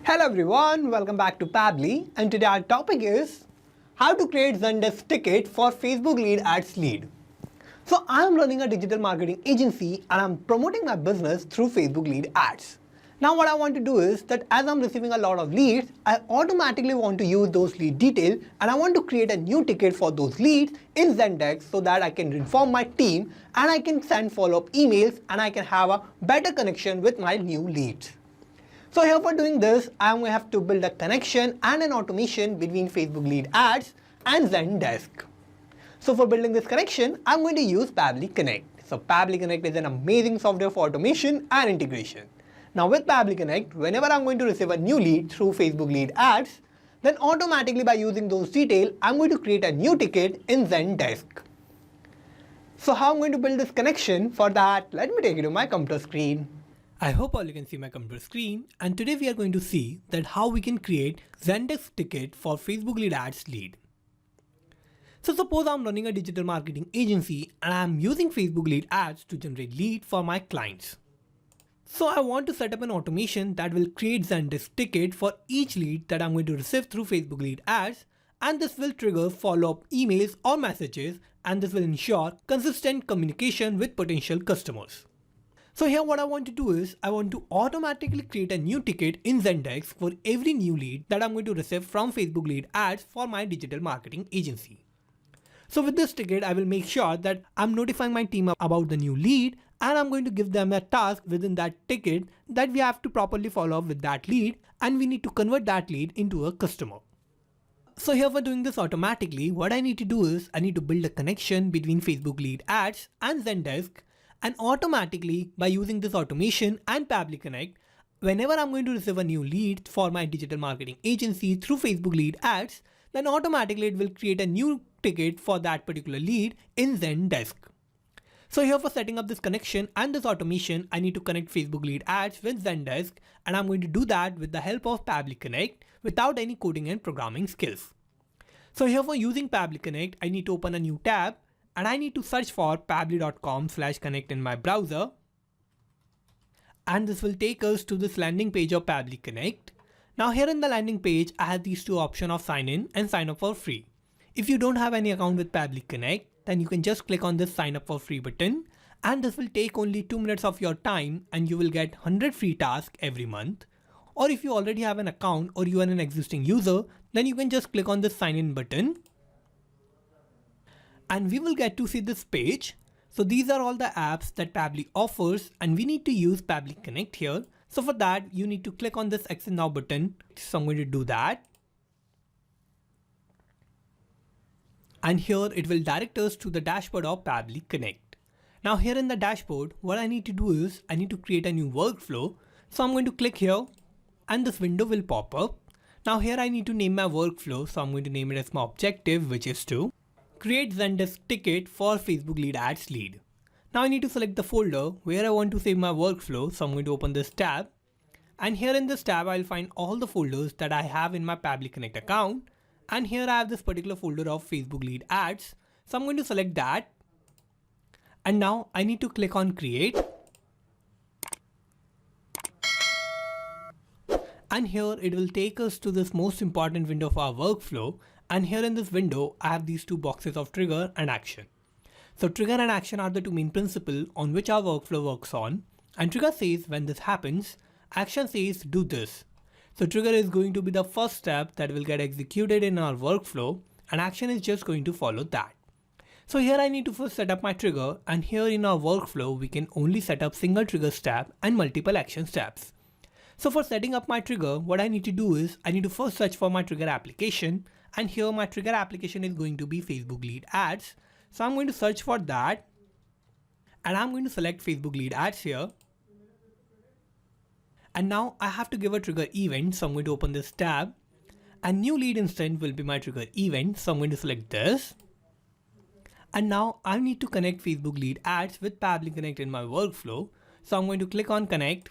Hello everyone, welcome back to Pabbly, and today our topic is how to create Zendesk ticket for Facebook lead ads lead. So I am running a digital marketing agency and I'm promoting my business through Facebook lead ads. Now what I want to do is that as I'm receiving a lot of leads, I automatically want to use those lead details and I want to create a new ticket for those leads in Zendesk so that I can inform my team and I can send follow-up emails and I can have a better connection with my new leads. So here for doing this, I'm going to have to build a connection and an automation between Facebook lead ads and Zendesk. So for building this connection, I'm going to use Pabbly Connect. So Pabbly Connect is an amazing software for automation and integration. Now with Pabbly Connect, whenever I'm going to receive a new lead through Facebook lead ads, then automatically by using those details, I'm going to create a new ticket in Zendesk. So how I'm going to build this connection? For that, let me take you to my computer screen. I hope all you can see my computer screen, and today we are going to see that how we can create Zendesk ticket for Facebook lead ads lead. So suppose I'm running a digital marketing agency and I'm using Facebook lead ads to generate lead for my clients. So I want to set up an automation that will create Zendesk ticket for each lead that I'm going to receive through Facebook lead ads, and this will trigger follow-up emails or messages, and this will ensure consistent communication with potential customers. So here what I want to do is I want to automatically create a new ticket in Zendesk for every new lead that I'm going to receive from Facebook lead ads for my digital marketing agency. So with this ticket, I will make sure that I'm notifying my team about the new lead, and I'm going to give them a task within that ticket that we have to properly follow up with that lead, and we need to convert that lead into a customer. So here for doing this automatically, what I need to do is I need to build a connection between Facebook lead ads and Zendesk, and automatically by using this automation and Pabbly Connect, whenever I'm going to receive a new lead for my digital marketing agency through Facebook lead ads, then automatically it will create a new ticket for that particular lead in Zendesk. So here for setting up this connection and this automation, I need to connect Facebook lead ads with Zendesk, and I'm going to do that with the help of Pabbly Connect without any coding and programming skills. So here for using Pabbly Connect, I need to open a new tab and I need to search for pabbly.com/connect in my browser. And this will take us to this landing page of Pabbly Connect. Now here in the landing page, I have these two options of sign in and sign up for free. If you don't have any account with Pabbly Connect, then you can just click on this sign up for free button, and this will take only 2 minutes of your time and you will get 100 free tasks every month. Or if you already have an account or you are an existing user, then you can just click on this sign in button and we will get to see this page. So these are all the apps that Pabbly offers, and we need to use Pabbly Connect here. So for that, you need to click on this Exit Now button. So I'm going to do that. And here it will direct us to the dashboard of Pabbly Connect. Now here in the dashboard, what I need to do is I need to create a new workflow. So I'm going to click here and this window will pop up. Now here I need to name my workflow. So I'm going to name it as my objective, which is to create Zendesk ticket for Facebook lead ads lead. Now I need to select the folder where I want to save my workflow. So I'm going to open this tab, and here in this tab, I'll find all the folders that I have in my Pabbly Connect account. And here I have this particular folder of Facebook lead ads. So I'm going to select that. And now I need to click on create. And here it will take us to this most important window of our workflow. And here in this window, I have these two boxes of trigger and action. So trigger and action are the two main principles on which our workflow works on. And trigger says when this happens, action says do this. So trigger is going to be the first step that will get executed in our workflow, and action is just going to follow that. So here I need to first set up my trigger, and here in our workflow, we can only set up single trigger step and multiple action steps. So for setting up my trigger, what I need to do is I need to first search for my trigger application. And here my trigger application is going to be Facebook lead ads. So I'm going to search for that, and I'm going to select Facebook lead ads here. And now I have to give a trigger event. So I'm going to open this tab, and new lead instant will be my trigger event. So I'm going to select this. And now I need to connect Facebook lead ads with Pabbly Connect in my workflow. So I'm going to click on connect.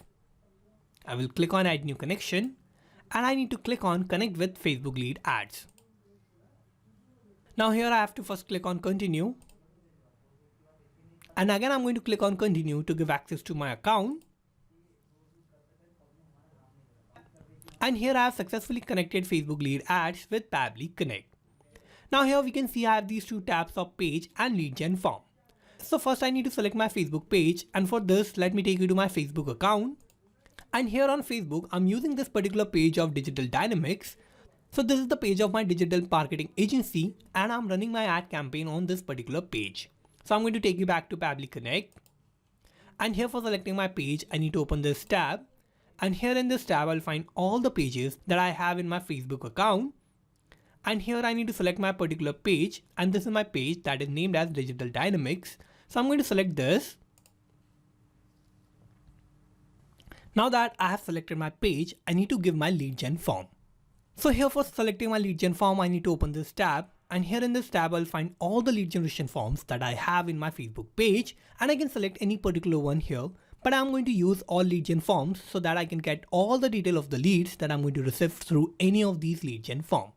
I will click on add new connection, and I need to click on connect with Facebook lead ads. Now here I have to first click on continue, and again I'm going to click on continue to give access to my account. And here I have successfully connected Facebook lead ads with Pabbly Connect. Now here we can see I have these two tabs of page and lead gen form. So first I need to select my Facebook page, and for this let me take you to my Facebook account. And here on Facebook I'm using this particular page of Digital Dynamics. So this is the page of my digital marketing agency and I'm running my ad campaign on this particular page. So I'm going to take you back to Pabbly Connect. And here for selecting my page I need to open this tab. And here in this tab I'll find all the pages that I have in my Facebook account. And here I need to select my particular page, and this is my page that is named as Digital Dynamics. So I'm going to select this. Now that I have selected my page, I need to give my lead gen form. So here for selecting my lead gen form, I need to open this tab, and here in this tab I'll find all the lead generation forms that I have in my Facebook page, and I can select any particular one here. But I'm going to use all lead gen forms so that I can get all the detail of the leads that I'm going to receive through any of these lead gen forms.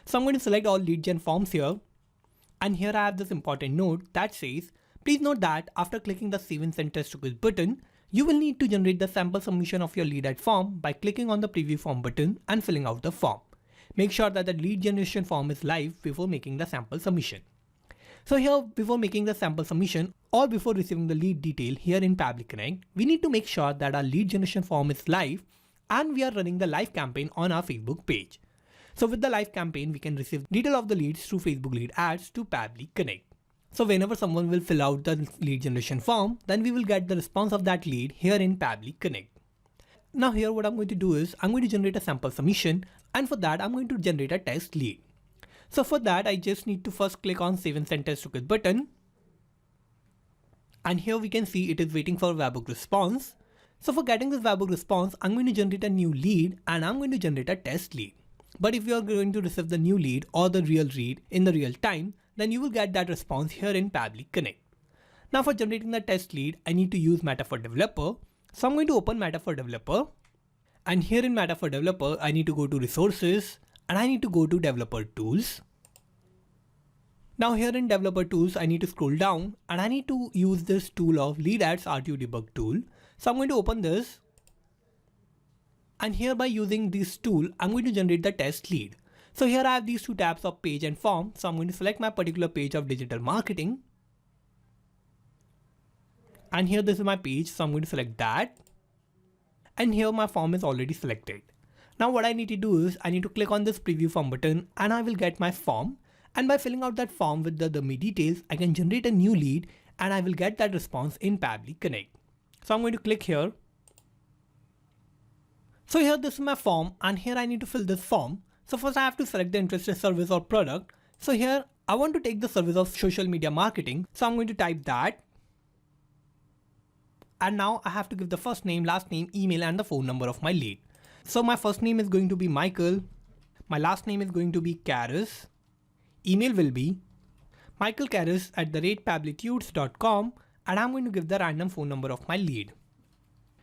So I'm going to select all lead gen forms here, and here I have this important note that says, please note that after clicking the Save and Send Test Request button, you will need to generate the sample submission of your lead ad form by clicking on the preview form button and filling out the form. Make sure that the lead generation form is live before making the sample submission. So here, before making the sample submission or before receiving the lead detail here in Pabbly Connect, we need to make sure that our lead generation form is live and we are running the live campaign on our Facebook page. So with the live campaign, we can receive detail of the leads through Facebook lead ads to Pabbly Connect. So whenever someone will fill out the lead generation form, then we will get the response of that lead here in Pabbly Connect. Now here what I'm going to do is I'm going to generate a sample submission, and for that I'm going to generate a test lead. So for that I just need to first click on Save and Send Test Request button. And here we can see it is waiting for a webhook response. So for getting this webhook response, I'm going to generate a new lead and I'm going to generate a test lead. But if you are going to receive the new lead or the real lead in the real time, then you will get that response here in Pabbly Connect. Now for generating the test lead, I need to use Meta for Developer. So I'm going to open Meta for Developer. And here in Meta for Developer, I need to go to Resources and I need to go to Developer Tools. Now here in Developer Tools, I need to scroll down and I need to use this tool of Lead Ads RTO Debug tool. So I'm going to open this. And here by using this tool, I'm going to generate the test lead. So here I have these two tabs of page and form. So I'm going to select my particular page of digital marketing. And here this is my page. So I'm going to select that. And here my form is already selected. Now what I need to do is I need to click on this preview form button and I will get my form. And by filling out that form with the dummy details, I can generate a new lead and I will get that response in Pabbly Connect. So I'm going to click here. So here this is my form and here I need to fill this form. So first I have to select the interested service or product. So here I want to take the service of social media marketing. So I'm going to type that. And now I have to give the first name, last name, email and the phone number of my lead. So my first name is going to be Michael. My last name is going to be Karis. Email will be michaelkaris@pabblytudes.com and I'm going to give the random phone number of my lead.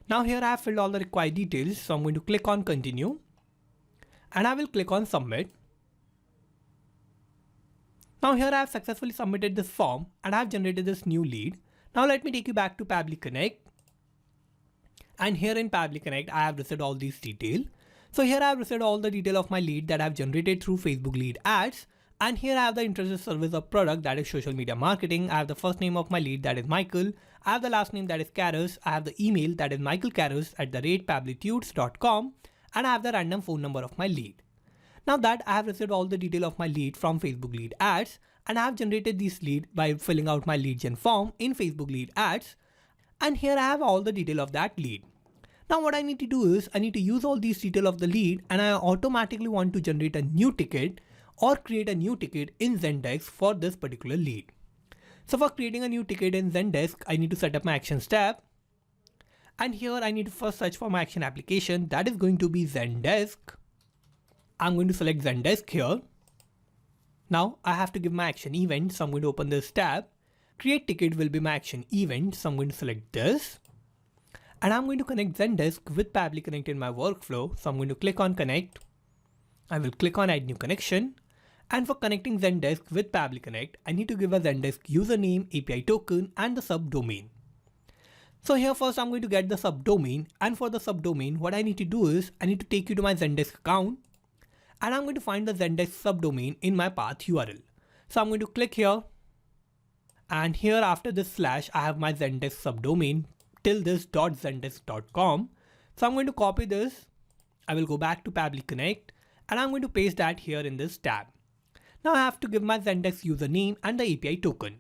Now here I have filled all the required details, so I'm going to click on continue and I will click on submit. Now here I have successfully submitted this form and I have generated this new lead. Now let me take you back to Pabbly Connect. And here in Pabbly Connect, I have received all these details. So here I have received all the detail of my lead that I have generated through Facebook lead ads. And here I have the interested service or product that is social media marketing. I have the first name of my lead that is Michael. I have the last name that is Karis. I have the email that is michaelkaris@pabblytudes.com. And I have the random phone number of my lead. Now that I have received all the detail of my lead from Facebook lead ads and I have generated this lead by filling out my lead gen form in Facebook lead ads. And here I have all the detail of that lead. Now what I need to do is I need to use all these detail of the lead and I automatically want to generate a new ticket or create a new ticket in Zendesk for this particular lead. So for creating a new ticket in Zendesk, I need to set up my actions tab. And here I need to first search for my action application that is going to be Zendesk. I'm going to select Zendesk here. Now I have to give my action event. So I'm going to open this tab. Create ticket will be my action event. So I'm going to select this. And I'm going to connect Zendesk with Pabbly Connect in my workflow. So I'm going to click on connect. I will click on add new connection. And for connecting Zendesk with Pabbly Connect, I need to give a Zendesk username, API token, and the subdomain. So here first I'm going to get the subdomain, and for the subdomain what I need to do is I need to take you to my Zendesk account, and I'm going to find the Zendesk subdomain in my path URL. So I'm going to click here, and here after this slash I have my Zendesk subdomain till this .zendesk.com. So I'm going to copy this. I will go back to Pabbly Connect, and I'm going to paste that here in this tab. Now I have to give my Zendesk username and the API token.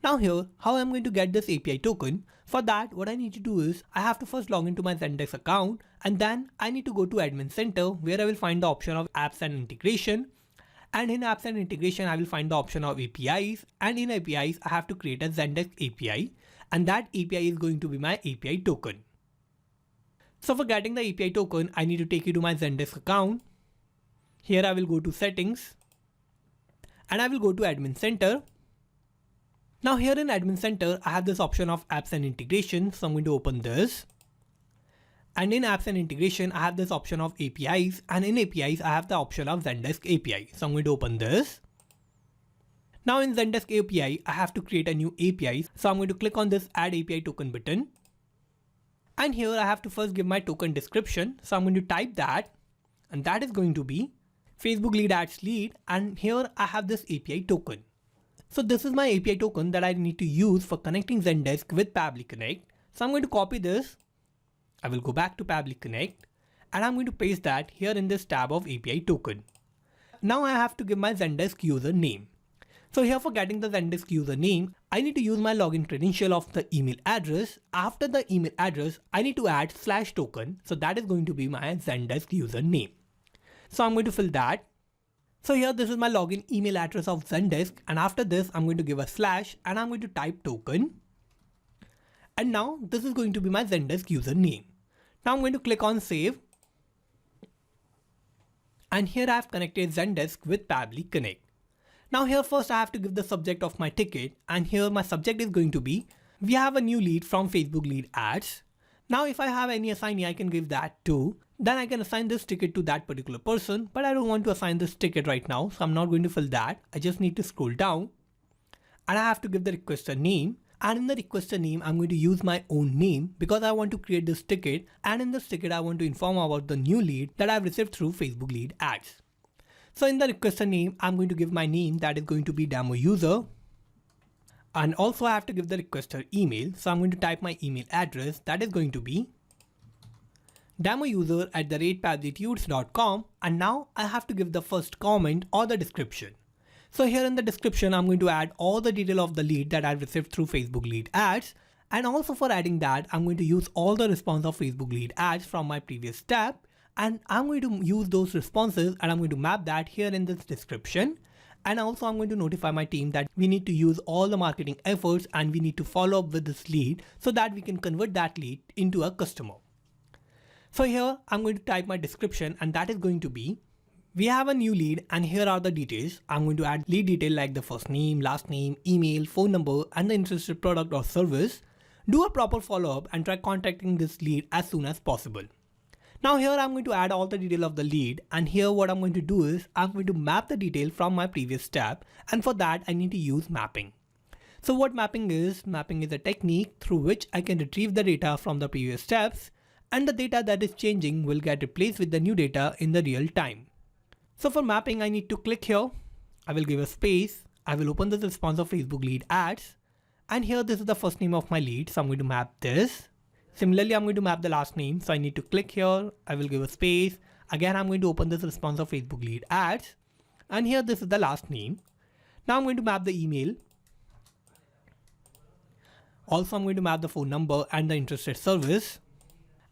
Now here, how I'm going to get this API token? For that, what I need to do is I have to first log into my Zendesk account, and then I need to go to Admin Center where I will find the option of apps and integration. And in apps and integration, I will find the option of APIs, and in APIs, I have to create a Zendesk API, and that API is going to be my API token. So for getting the API token, I need to take you to my Zendesk account. Here I will go to settings, and I will go to Admin Center. Now here in Admin Center, I have this option of apps and integration. So I'm going to open this. And in apps and integration, I have this option of APIs, and in APIs, I have the option of Zendesk API. So I'm going to open this. Now in Zendesk API, I have to create a new API. So I'm going to click on this add API token button. And here I have to first give my token description. So I'm going to type that, and that is going to be Facebook lead ads lead. And here I have this API token. So this is my API token that I need to use for connecting Zendesk with Pabbly Connect. So I'm going to copy this. I will go back to Pabbly Connect, and I'm going to paste that here in this tab of API token. Now I have to give my Zendesk username. So here for getting the Zendesk username, I need to use my login credential of the email address. After the email address, I need to add /token. So that is going to be my Zendesk username. So I'm going to fill that. So here this is my login email address of Zendesk, and after this I'm going to give a slash, and I'm going to type token. And now this is going to be my Zendesk username. Now I'm going to click on save. And here I have connected Zendesk with Pabbly Connect. Now here first I have to give the subject of my ticket, and here my subject is going to be, we have a new lead from Facebook lead ads. Now if I have any assignee, I can give that too. Then I can assign this ticket to that particular person, but I don't want to assign this ticket right now, so I'm not going to fill that. I just need to scroll down, and I have to give the requester name. And in the requester name, I'm going to use my own name because I want to create this ticket, and in this ticket I want to inform about the new lead that I've received through Facebook lead ads. So in the requester name, I'm going to give my name, that is going to be demo user. And also I have to give the requester email. So I'm going to type my email address, that is going to be demouser@pabblytudes.com, and now I have to give the first comment or the description. So here in the description, I'm going to add all the detail of the lead that I've received through Facebook lead ads. And also for adding that, I'm going to use all the response of Facebook lead ads from my previous step. And I'm going to use those responses, and I'm going to map that here in this description. And also I'm going to notify my team that we need to use all the marketing efforts, and we need to follow up with this lead so that we can convert that lead into a customer. So here I'm going to type my description, and that is going to be, we have a new lead and here are the details. I'm going to add lead detail like the first name, last name, email, phone number, and the interested product or service. Do a proper follow-up and try contacting this lead as soon as possible. Now here I'm going to add all the detail of the lead, and here what I'm going to do is I'm going to map the detail from my previous step, and for that I need to use mapping. So what mapping is a technique through which I can retrieve the data from the previous steps, and the data that is changing will get replaced with the new data in the real time. So for mapping, I need to click here. I will give a space. I will open the response of Facebook lead ads. And here this is the first name of my lead. So I'm going to map this. Similarly, I'm going to map the last name. So I need to click here. I will give a space. Again, I'm going to open this response of Facebook lead ads. And here this is the last name. Now I'm going to map the email. Also, I'm going to map the phone number and the interested service.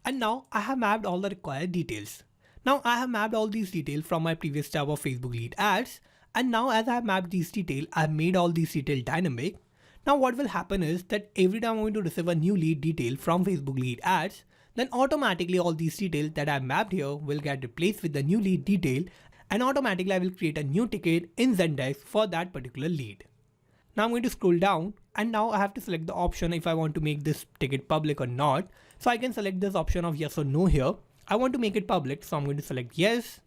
And now I have mapped all the required details. Now I have mapped all these details from my previous tab of Facebook lead ads. And now as I have mapped these details, I have made all these details dynamic. Now what will happen is that every time I'm going to receive a new lead detail from Facebook lead ads, then automatically all these details that I have mapped here will get replaced with the new lead detail, and automatically I will create a new ticket in Zendesk for that particular lead. Now I'm going to scroll down, and now I have to select the option if I want to make this ticket public or not. So I can select this option of yes or no here. I want to make it public, so I'm going to select yes.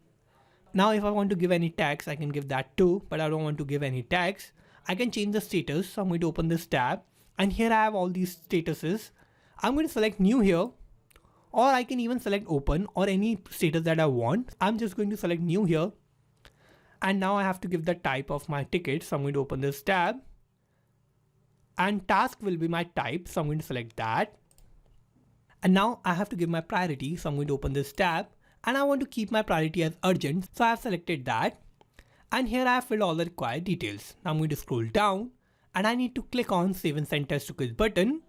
Now if I want to give any tags, I can give that too, but I don't want to give any tags. I can change the status, so I'm going to open this tab, and here I have all these statuses. I'm going to select new here, or I can even select open or any status that I want. I'm just going to select new here. And now I have to give the type of my ticket. So I'm going to open this tab and task will be my type. So I'm going to select that. And now I have to give my priority. So I'm going to open this tab and I want to keep my priority as urgent. So I have selected that. And here I have filled all the required details. Now I'm going to scroll down and I need to click on Save and Send Test Request button.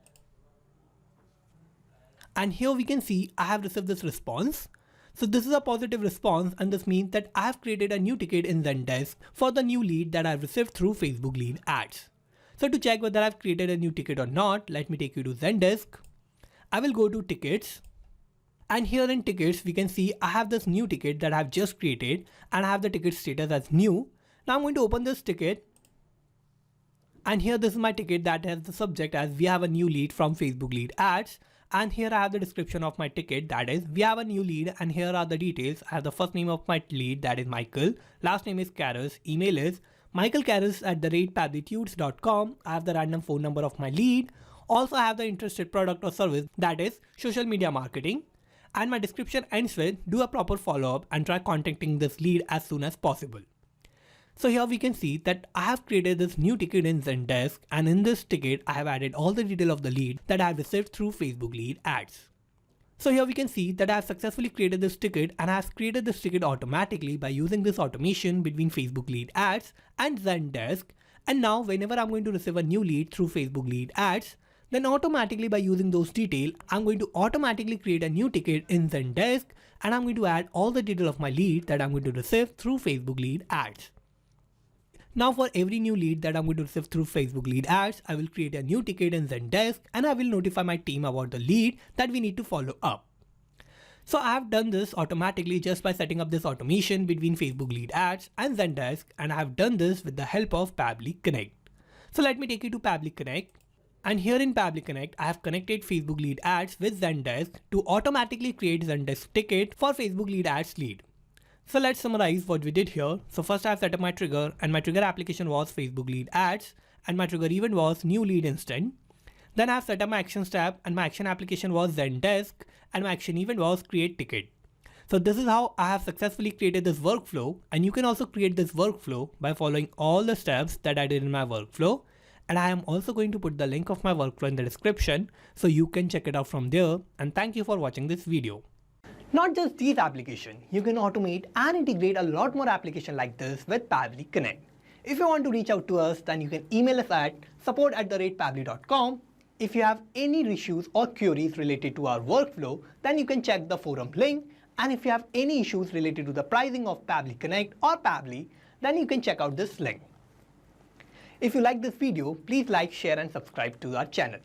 And here we can see I have received this response. So this is a positive response and this means that I have created a new ticket in Zendesk for the new lead that I've received through Facebook lead ads. So to check whether I've created a new ticket or not, let me take you to Zendesk. I will go to tickets. And here in tickets, we can see I have this new ticket that I've just created and I have the ticket status as new. Now I'm going to open this ticket. And here this is my ticket that has the subject as we have a new lead from Facebook lead ads. And here I have the description of my ticket, that is we have a new lead, and here are the details. I have the first name of my lead, that is Michael, last name is Karras, email is michaelkarras@pabblytudes.com. I have the random phone number of my lead. Also I have the interested product or service, that is social media marketing. And my description ends with do a proper follow-up and try contacting this lead as soon as possible. So here we can see that I have created this new ticket in Zendesk, and in this ticket I have added all the detail of the lead that I have received through Facebook lead ads. So here we can see that I have successfully created this ticket, and I have created this ticket automatically by using this automation between Facebook lead ads and Zendesk. And now whenever I'm going to receive a new lead through Facebook lead ads, then automatically by using those details, I'm going to automatically create a new ticket in Zendesk, and I'm going to add all the detail of my lead that I'm going to receive through Facebook lead ads. Now for every new lead that I'm going to receive through Facebook lead ads, I will create a new ticket in Zendesk and I will notify my team about the lead that we need to follow up. So I have done this automatically just by setting up this automation between Facebook lead ads and Zendesk, and I have done this with the help of Pabbly Connect. So let me take you to Pabbly Connect. And here in Pabbly Connect, I have connected Facebook lead ads with Zendesk to automatically create Zendesk ticket for Facebook lead ads lead. So let's summarize what we did here. So first I have set up my trigger, and my trigger application was Facebook lead ads, and my trigger event was new lead instant. Then I have set up my actions tab, and my action application was Zendesk, and my action event was create ticket. So this is how I have successfully created this workflow, and you can also create this workflow by following all the steps that I did in my workflow. And I am also going to put the link of my workflow in the description so you can check it out from there. And thank you for watching this video. Not just these applications, you can automate and integrate a lot more applications like this with Pabbly Connect. If you want to reach out to us, then you can email us at support@pabbly.com. If you have any issues or queries related to our workflow, then you can check the forum link. And if you have any issues related to the pricing of Pabbly Connect or Pabbly, then you can check out this link. If you like this video, please like, share and subscribe to our channel.